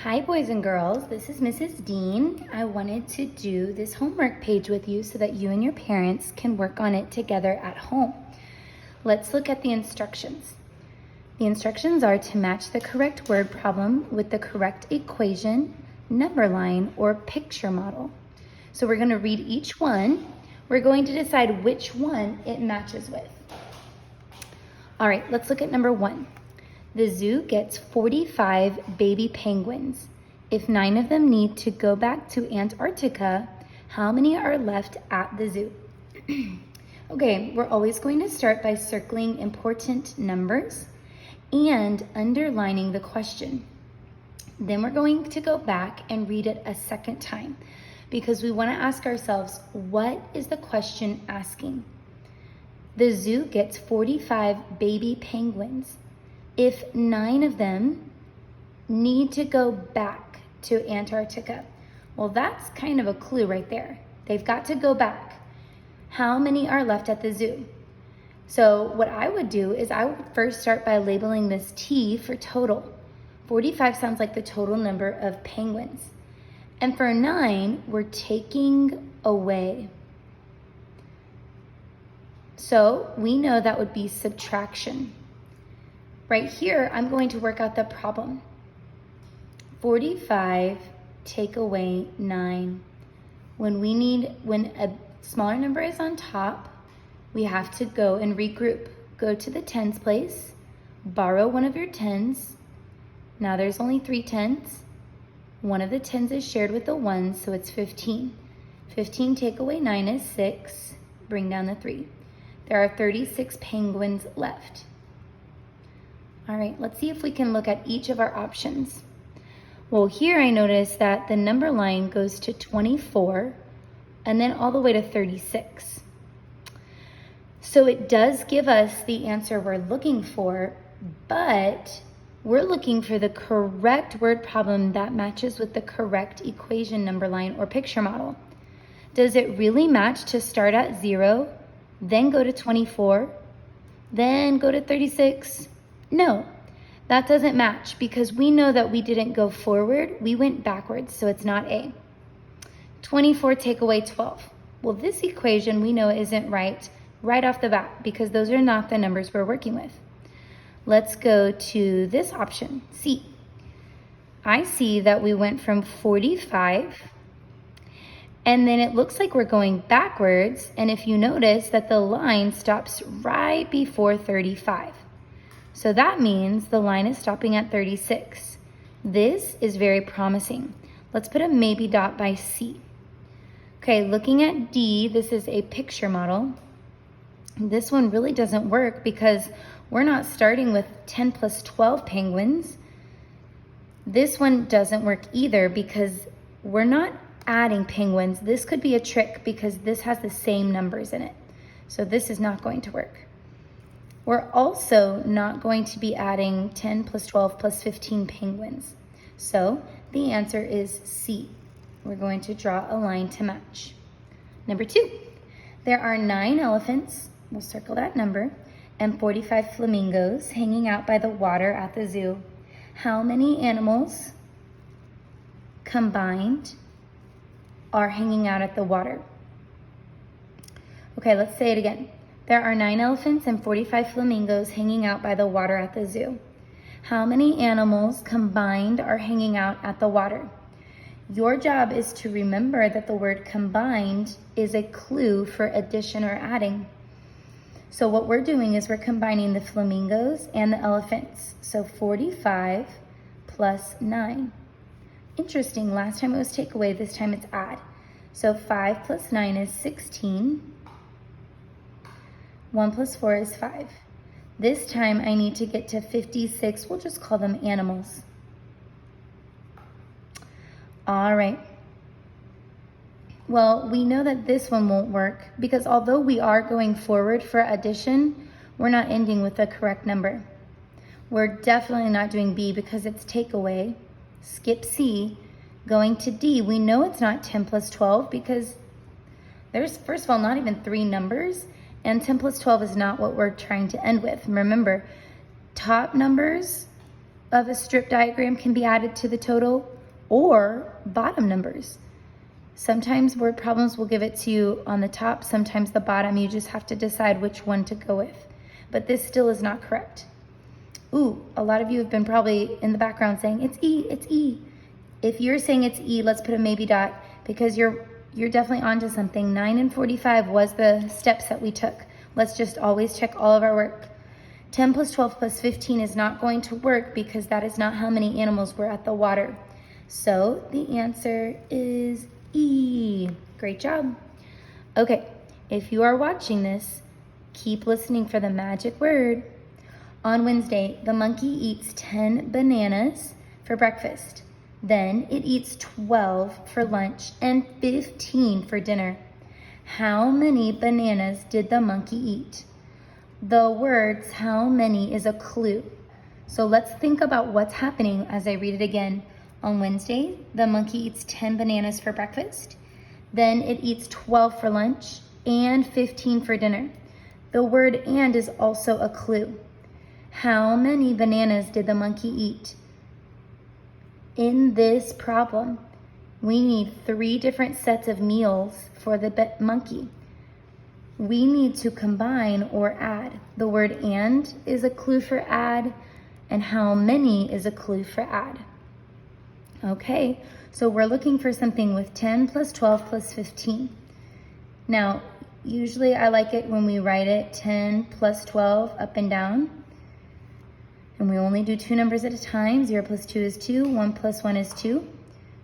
Hi boys and girls, this is Mrs. Dean. I wanted to do this homework page with you so that you and your parents can work on it together at home. Let's look at the instructions. The instructions are to match the correct word problem with the correct equation, number line, or picture model. So we're going to read each one. We're going to decide which one it matches with. All right, let's look at number 1. The zoo gets 45 baby penguins. If 9 of them need to go back to Antarctica, how many are left at the zoo? Okay, we're always going to start by circling important numbers and underlining the question. Then we're going to go back and read it a second time because we want to ask ourselves, what is the question asking? The zoo gets 45 baby penguins. If 9 of them need to go back to Antarctica, well, that's kind of a clue right there. They've got to go back. How many are left at the zoo? So what I would do is I would first start by labeling this T for total. 45 sounds like the total number of penguins. And for 9, we're taking away. So we know that would be subtraction. Right here, I'm going to work out the problem. 45 take away 9. When a smaller number is on top, we have to go and regroup. Go to the tens place, borrow one of your tens. Now there's only 3 tens. One of the tens is shared with the 1, so it's 15. 15 take away 9 is 6. Bring down the 3. There are 36 penguins left. All right, let's see if we can look at each of our options. Well, here I notice that the number line goes to 24 and then all the way to 36. So it does give us the answer we're looking for, but we're looking for the correct word problem that matches with the correct equation, number line, or picture model. Does it really match to start at 0, then go to 24, then go to 36? No, that doesn't match because we know that we didn't go forward, we went backwards, so it's not A. 24 take away 12. Well, this equation we know isn't right off the bat because those are not the numbers we're working with. Let's go to this option, C. I see that we went from 45 and then it looks like we're going backwards, and if you notice that the line stops right before 35. So that means the line is stopping at 36. This is very promising. Let's put a maybe dot by C. Okay, looking at D, this is a picture model. This one really doesn't work because we're not starting with 10 plus 12 penguins. This one doesn't work either because we're not adding penguins. This could be a trick because this has the same numbers in it. So this is not going to work. We're also not going to be adding 10 plus 12 plus 15 penguins. So the answer is C. We're going to draw a line to match. Number 2, there are 9 elephants, we'll circle that number, and 45 flamingos hanging out by the water at the zoo. How many animals combined are hanging out at the water? Okay, let's say it again. There are 9 elephants and 45 flamingos hanging out by the water at the zoo. How many animals combined are hanging out at the water? Your job is to remember that the word combined is a clue for addition or adding. So what we're doing is we're combining the flamingos and the elephants. So 45 plus 9. Interesting, last time it was take away, this time it's add. So 5 plus 9 is 16. 1 plus 4 is 5. This time I need to get to 56. We'll just call them animals. All right. Well, we know that this one won't work because although we are going forward for addition, we're not ending with the correct number. We're definitely not doing B because it's takeaway. Skip C. Going to D, we know it's not 10 plus 12 because there's, first of all, not even 3 numbers. And 10 plus 12 is not what we're trying to end with. Remember, top numbers of a strip diagram can be added to the total. or bottom numbers. Sometimes word problems will give it to you on the top, sometimes the bottom. You just have to decide which one to go with. But this still is not correct. Ooh, a lot of you have been probably in the background saying, it's E, it's E. If you're saying it's E, let's put a maybe dot because you're definitely onto something. 9 and 45 was the steps that we took. Let's just always check all of our work. 10 plus 12 plus 15 is not going to work because that is not how many animals were at the water. So the answer is E. Great job. Okay, if you are watching this, keep listening for the magic word. On Wednesday, the monkey eats 10 bananas for breakfast. Then it eats 12 for lunch and 15 for dinner. How many bananas did the monkey eat? The words how many is a clue. So let's think about what's happening as I read it again. On Wednesday, the monkey eats 10 bananas for breakfast. Then it eats 12 for lunch and 15 for dinner. The word and is also a clue. How many bananas did the monkey eat? In this problem, we need 3 different sets of meals for the monkey. We need to combine or add. The word and is a clue for add, and how many is a clue for add. Okay, so we're looking for something with 10 plus 12 plus 15. Now, usually I like it when we write it 10 plus 12 up and down. And we only do 2 numbers at a time. 0 plus 2 is 2, 1 plus 1 is 2.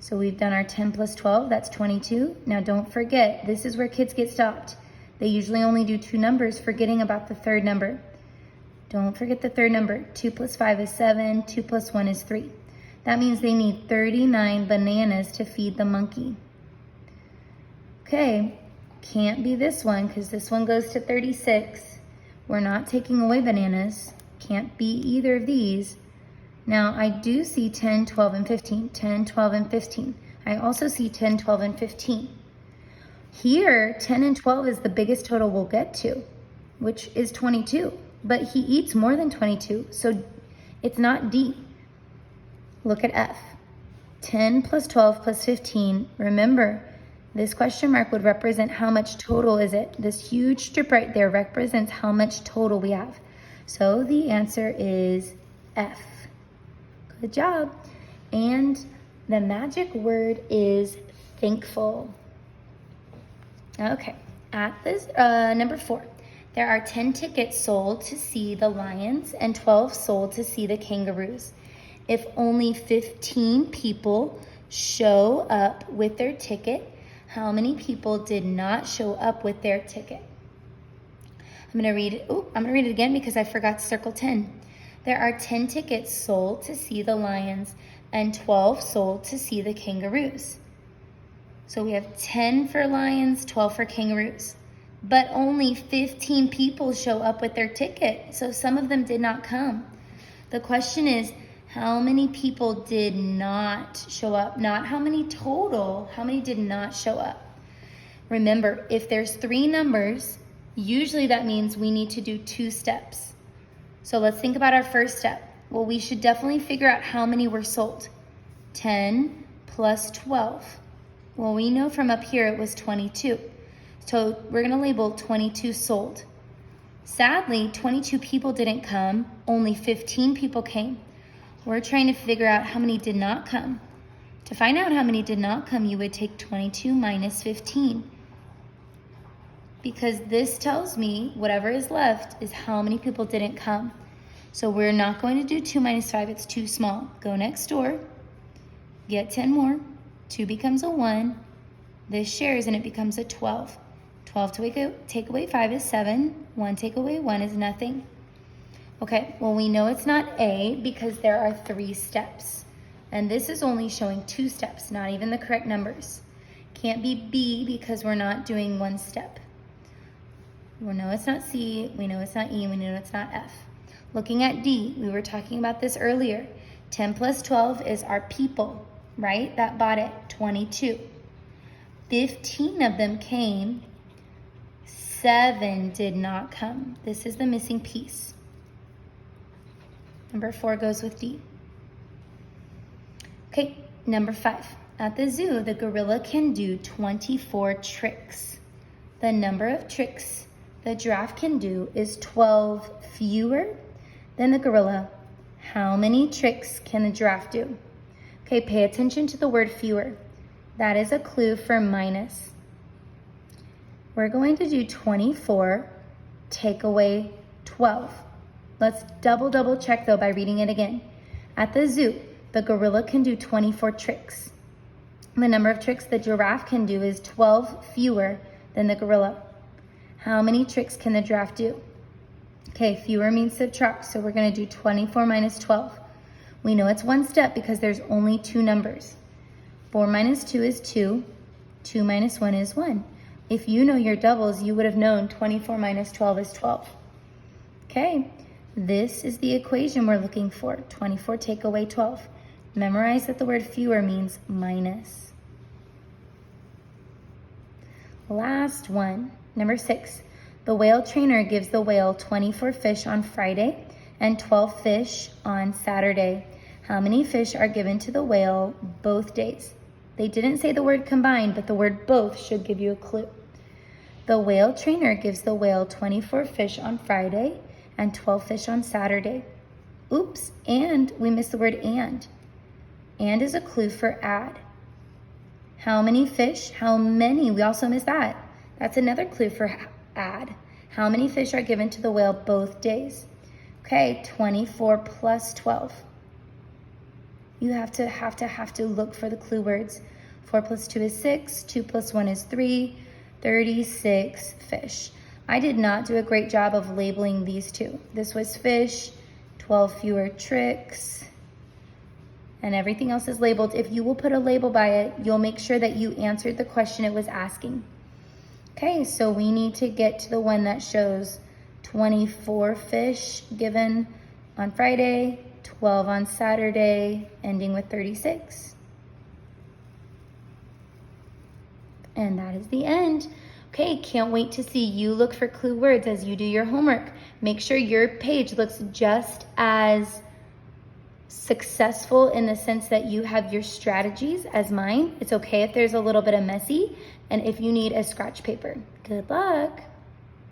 So we've done our 10 plus 12, that's 22. Now don't forget, this is where kids get stopped. They usually only do 2 numbers, forgetting about the third number. Don't forget the third number. 2 plus 5 is 7, 2 plus 1 is 3. That means they need 39 bananas to feed the monkey. Okay, can't be this one because this one goes to 36. We're not taking away bananas. Can't be either of these. Now I do see 10, 12, and 15. 10, 12, and 15. I also see 10, 12, and 15. Here, 10 and 12 is the biggest total we'll get to, which is 22. But he eats more than 22, so it's not D. Look at F. 10 plus 12 plus 15. Remember, this question mark would represent how much total is it. This huge strip right there represents how much total we have. So the answer is F. Good job. And the magic word is thankful. Okay, at this number 4, there are 10 tickets sold to see the lions and 12 sold to see the kangaroos. If only 15 people show up with their ticket, how many people did not show up with their ticket? I'm gonna read it again because I forgot to circle 10. There are 10 tickets sold to see the lions and 12 sold to see the kangaroos. So we have 10 for lions, 12 for kangaroos. But only 15 people show up with their ticket. So some of them did not come. The question is, how many people did not show up? Not how many total, how many did not show up? Remember, if there's 3 numbers, usually that means we need to do 2 steps. So let's think about our first step. Well, we should definitely figure out how many were sold. 10 plus 12. Well, we know from up here it was 22. So we're gonna label 22 sold. Sadly, 22 people didn't come, only 15 people came. We're trying to figure out how many did not come. To find out how many did not come, you would take 22 minus 15. Because this tells me whatever is left is how many people didn't come. So we're not going to do 2 minus 5, it's too small. Go next door, get 10 more, 2 becomes a 1, this shares and it becomes a 12. 12 to take away 5 is 7, 1 take away 1 is nothing. Okay, well we know it's not A because there are 3 steps. And this is only showing 2 steps, not even the correct numbers. Can't be B because we're not doing 1 step. We know it's not C, we know it's not E, we know it's not F. Looking at D, we were talking about this earlier. 10 plus 12 is our people, right? That bought it, 22. 15 of them came, 7 did not come. This is the missing piece. Number 4 goes with D. Okay, Number 5. At the zoo, the gorilla can do 24 tricks. The number of tricks the giraffe can do is 12 fewer than the gorilla. How many tricks can the giraffe do? Okay, pay attention to the word fewer. That is a clue for minus. We're going to do 24, take away 12. Let's double check though by reading it again. At the zoo, the gorilla can do 24 tricks. The number of tricks the giraffe can do is 12 fewer than the gorilla. How many tricks can the giraffe do? Okay, fewer means subtract, so we're gonna do 24 minus 12. We know it's one step because there's only 2 numbers. 4 minus 2 is 2, 2 minus 1 is 1. If you know your doubles, you would have known 24 minus 12 is 12. Okay, this is the equation we're looking for, 24 take away 12. Memorize that the word fewer means minus. Last one, number 6. The whale trainer gives the whale 24 fish on Friday and 12 fish on Saturday. How many fish are given to the whale both days? They didn't say the word combined, but the word both should give you a clue. The whale trainer gives the whale 24 fish on Friday and 12 fish on Saturday. Oops, and we missed the word and. And is a clue for add. How many fish? How many? We also missed that. That's another clue for add. How many fish are given to the whale both days? Okay, 24 plus 12. You have to look for the clue words. 4 plus 2 is 6, 2 plus 1 is 3, 36 fish. I did not do a great job of labeling these two. This was fish, 12 fewer tricks, and everything else is labeled. If you will put a label by it, you'll make sure that you answered the question it was asking. Okay, so we need to get to the one that shows 24 fish given on Friday, 12 on Saturday, ending with 36. And that is the end. Okay, can't wait to see you look for clue words as you do your homework. Make sure your page looks just as successful in the sense that you have your strategies as mine. It's okay if there's a little bit of messy and if you need a scratch paper. Good luck.